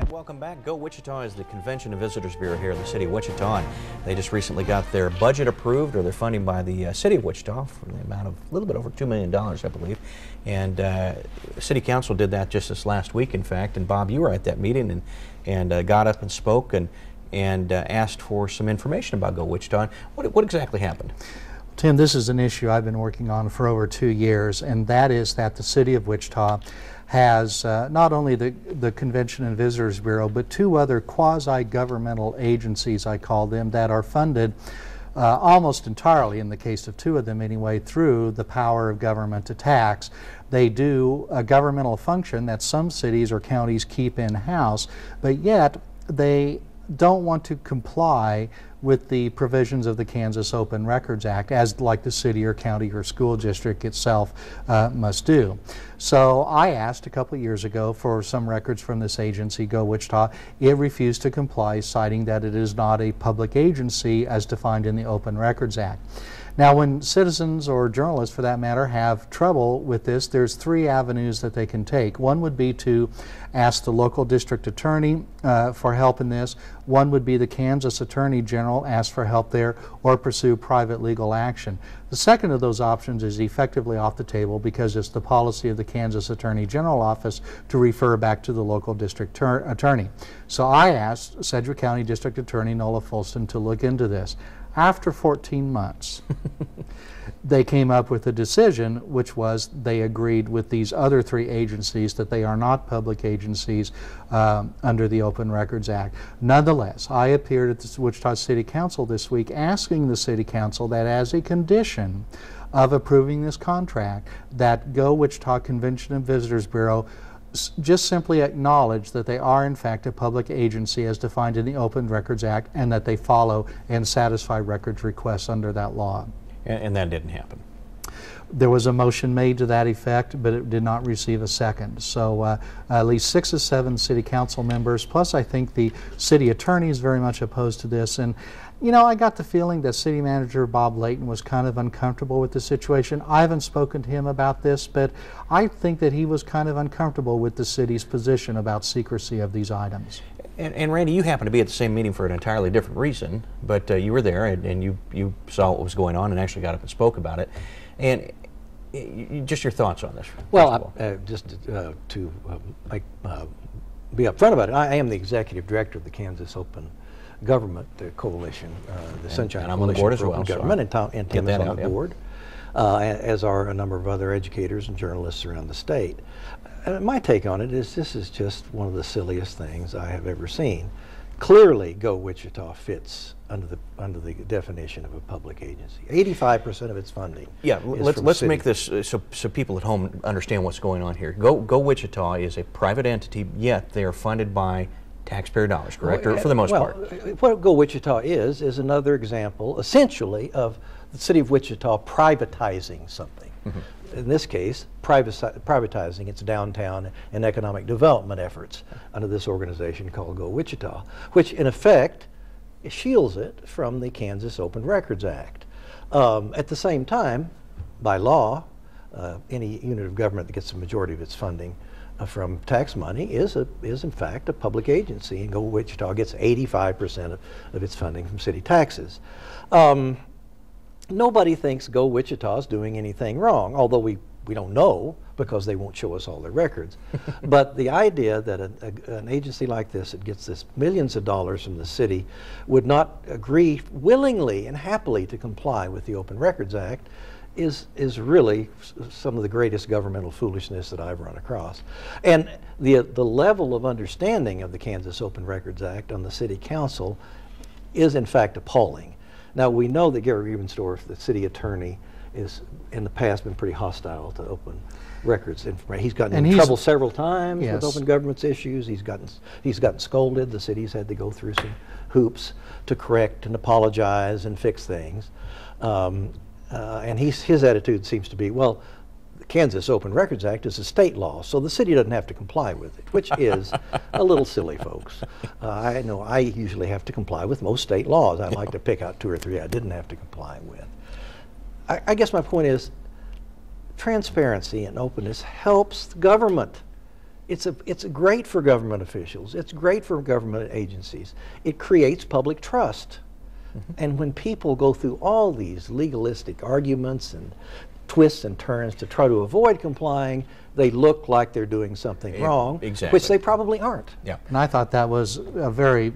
Welcome back. Go Wichita is the Convention and Visitors Bureau here in the City of Wichita. They just recently got their budget approved, or their funding by the City of Wichita for the amount of a little bit over $2 million, I believe. And City Council did that just this last week, in fact. And Bob, you were at that meeting and got up and spoke and asked for some information about Go Wichita. What exactly happened? Tim, this is an issue I've been working on for over 2 years, and that is that the City of Wichita has not only the Convention and Visitors Bureau, but two other quasi-governmental agencies, I call them, that are funded almost entirely, in the case of two of them anyway, through the power of government to tax. They do a governmental function that some cities or counties keep in-house, but yet they don't want to comply with the provisions of the Kansas Open Records Act, as like the city or county or school district itself must do. So I asked a couple of years ago for some records from this agency, Go Wichita. It refused to comply, citing that it is not a public agency as defined in the Open Records Act. Now, when citizens or journalists, for that matter, have trouble with this, there's three avenues that they can take. One would be to ask the local district attorney for help in this. One would be the Kansas Attorney General, ask for help there, or pursue private legal action. The second of those options is effectively off the table because it's the policy of the Kansas Attorney General office to refer back to the local district attorney. So I asked Sedgwick County District Attorney Nola Fulston to look into this. After 14 months, they came up with a decision, which was they agreed with these other three agencies that they are not public agencies under the Open Records Act. Nonetheless, I appeared at the Wichita City Council this week asking the City Council that as a condition of approving this contract, that Go Wichita Convention and Visitors Bureau just simply acknowledge that they are in fact a public agency as defined in the Open Records Act, and that they follow and satisfy records requests under that law. And that didn't happen. There was a motion made to that effect, but it did not receive a second. So at least 6 or 7 city council members, plus I think the city attorney is very much opposed to this. And you know, I got the feeling that City Manager Bob Layton was kind of uncomfortable with the situation. I haven't spoken to him about this, but I think that he was kind of uncomfortable with the city's position about secrecy of these items. And Randy, you happened to be at the same meeting for an entirely different reason, but you were there and you saw what was going on and actually got up and spoke about it. And just your thoughts on this. Well, just to be upfront about it, I am the executive director of the Kansas Open Government Coalition, the Sunshine I'm on the board as well, Government, and Tim is on the board, as are a number of other educators and journalists around the state. My take on it is this is just one of the silliest things I have ever seen. Clearly, Go Wichita fits under the definition of a public agency. 85% of its funding. Yeah, let's make this so people at home understand what's going on here. Go Wichita is a private entity, yet they are funded by taxpayer dollars, correct? Or for the most part. What Go Wichita is another example, essentially, of the City of Wichita privatizing something. Mm-hmm. In this case, privatizing its downtown and economic development efforts under this organization called Go Wichita, which in effect shields it from the Kansas Open Records Act. At the same time, by law, any unit of government that gets the majority of its funding from tax money is in fact a public agency, and Go Wichita gets 85% of its funding from city taxes. Nobody thinks Go Wichita is doing anything wrong, although we don't know because they won't show us all their records. But the idea that an agency like this that gets this millions of dollars from the city would not agree willingly and happily to comply with the Open Records Act is really some of the greatest governmental foolishness that I've run across. And the level of understanding of the Kansas Open Records Act on the City Council is in fact appalling. Now we know that Gary Riebensdorf, the city attorney, is in the past been pretty hostile to open records information. He's gotten in trouble several times with open government's issues. He's gotten scolded. The city's had to go through some hoops to correct and apologize and fix things. And his attitude seems to be, well, the Kansas Open Records Act is a state law, so the city doesn't have to comply with it, which is a little silly, folks. I know I usually have to comply with most state laws. I'd like to pick out 2 or 3 I didn't have to comply with. I guess my point is transparency and openness helps the government. It's great for government officials. It's great for government agencies. It creates public trust. And when people go through all these legalistic arguments and twists and turns to try to avoid complying, they look like they're doing something wrong, which they probably aren't. Yeah. And I thought that was a very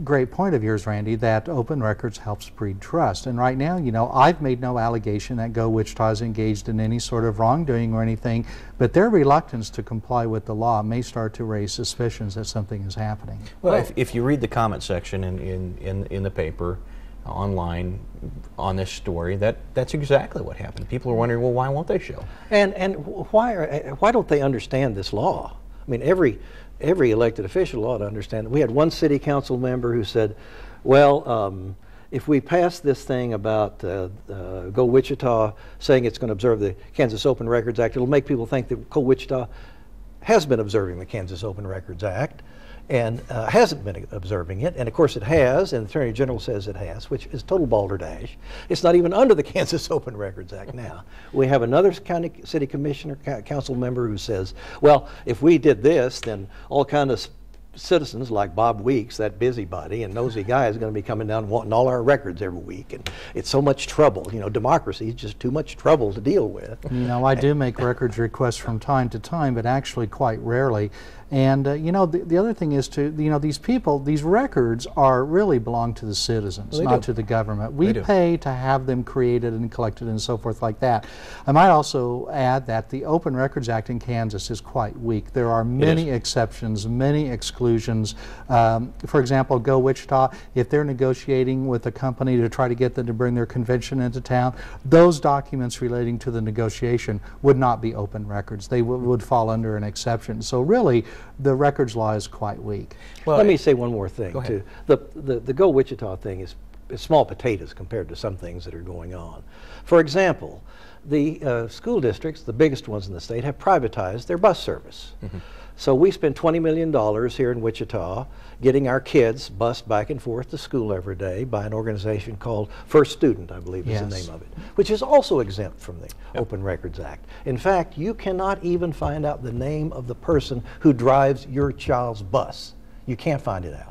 great point of yours, Randy, that open records helps breed trust. And right now, I've made no allegation that Go Wichita is engaged in any sort of wrongdoing or anything, but their reluctance to comply with the law may start to raise suspicions that something is happening. Well, if you read the comment section in the paper, online on this story, that's exactly what happened. People are wondering, well, why won't they show? And why don't they understand this law? I mean, every elected official ought to understand it. We had one city council member who said, well, if we pass this thing about Go Wichita saying it's going to observe the Kansas Open Records Act, it'll make people think that Go Wichita has been observing the Kansas Open Records Act and hasn't been observing it. And of course it has, and the Attorney General says it has, which is total balderdash. It's not even under the Kansas Open Records Act now. We have another city commissioner, council member who says, well, if we did this, then all kind of citizens like Bob Weeks, that busybody and nosy guy, is going to be coming down wanting all our records every week, and it's so much trouble. Democracy is just too much trouble to deal with. I do make records requests from time to time, but actually quite rarely. And the other thing is these people, these records really belong to the citizens, not to the government. We pay to have them created and collected and so forth like that. I might also add that the Open Records Act in Kansas is quite weak. There are many exceptions, many exclusions. For example, Go Wichita, if they're negotiating with a company to try to get them to bring their convention into town, those documents relating to the negotiation would not be open records. They would fall under an exception. So really, the records law is quite weak. Well, let me say one more thing too. The Go Wichita thing is small potatoes compared to some things that are going on. For example, the school districts, the biggest ones in the state, have privatized their bus service. So we spend $20 million here in Wichita getting our kids bused back and forth to school every day by an organization called First Student, I believe is the name of it, which is also exempt from the Open Records Act. In fact, you cannot even find out the name of the person who drives your child's bus. You can't find it out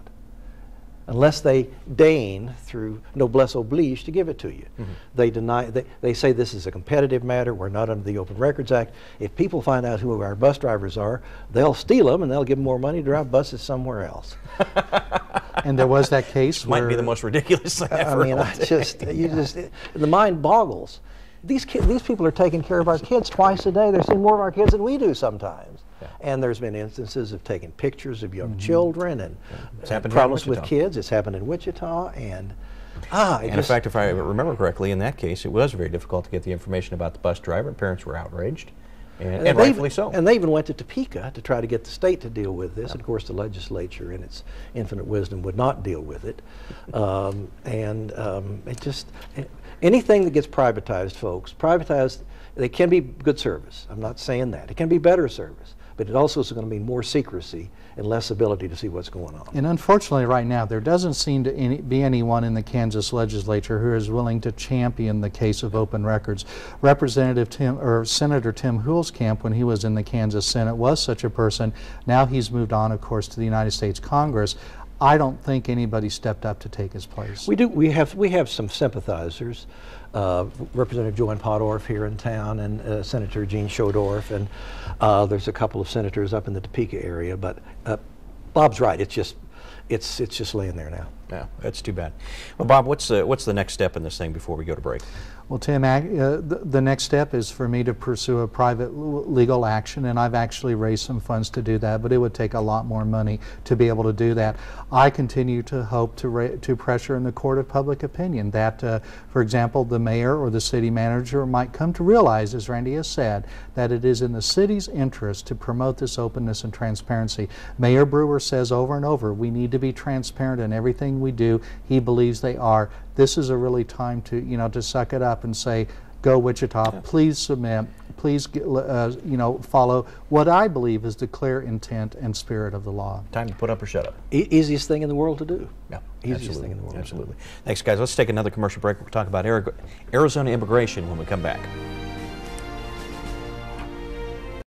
unless they deign through noblesse oblige to give it to you. They deny, they say this is a competitive matter, we're not under the Open Records Act. If people find out who our bus drivers are, they'll steal them and they'll give them more money to drive buses somewhere else. And there was that case might be the most ridiculous thing ever. The mind boggles. These people are taking care of our kids twice a day. They're seeing more of our kids than we do sometimes. And there's been instances of taking pictures of young children and problems with kids. It's happened in Wichita, and in fact, if I remember correctly, in that case, it was very difficult to get the information about the bus driver. Parents were outraged, and rightfully so. And they even went to Topeka to try to get the state to deal with this. Of course, the legislature, in its infinite wisdom, would not deal with it. Anything that gets privatized, folks, they can be good service. I'm not saying that. It can be better service. But it also is going to mean more secrecy and less ability to see what's going on. And unfortunately right now there doesn't seem to be anyone in the Kansas legislature who is willing to champion the case of open records. Representative Senator Tim Huelskamp, when he was in the Kansas Senate, was such a person. Now he's moved on, of course, to the United States Congress. I don't think anybody stepped up to take his place. We do. We have some sympathizers. Representative Joanne Podorf here in town, and Senator Gene Schodorf, and there's a couple of senators up in the Topeka area. But Bob's right. It's just laying there now. Yeah, that's too bad. Well, Bob, what's the next step in this thing before we go to break? Well, Tim, the next step is for me to pursue a private legal action, and I've actually raised some funds to do that, but it would take a lot more money to be able to do that. I continue to hope to pressure in the court of public opinion that, for example, the mayor or the city manager might come to realize, as Randy has said, that it is in the city's interest to promote this openness and transparency. Mayor Brewer says over and over, we need to be transparent in everything we do. He believes they are. This is a really time to, to suck it up and say, Go Wichita, please submit, please, follow what I believe is the clear intent and spirit of the law. Time to put up or shut up. Easiest thing in the world to do. Yeah, easiest thing in the world. Absolutely. Thanks, guys. Let's take another commercial break. We'll talk about Arizona immigration when we come back.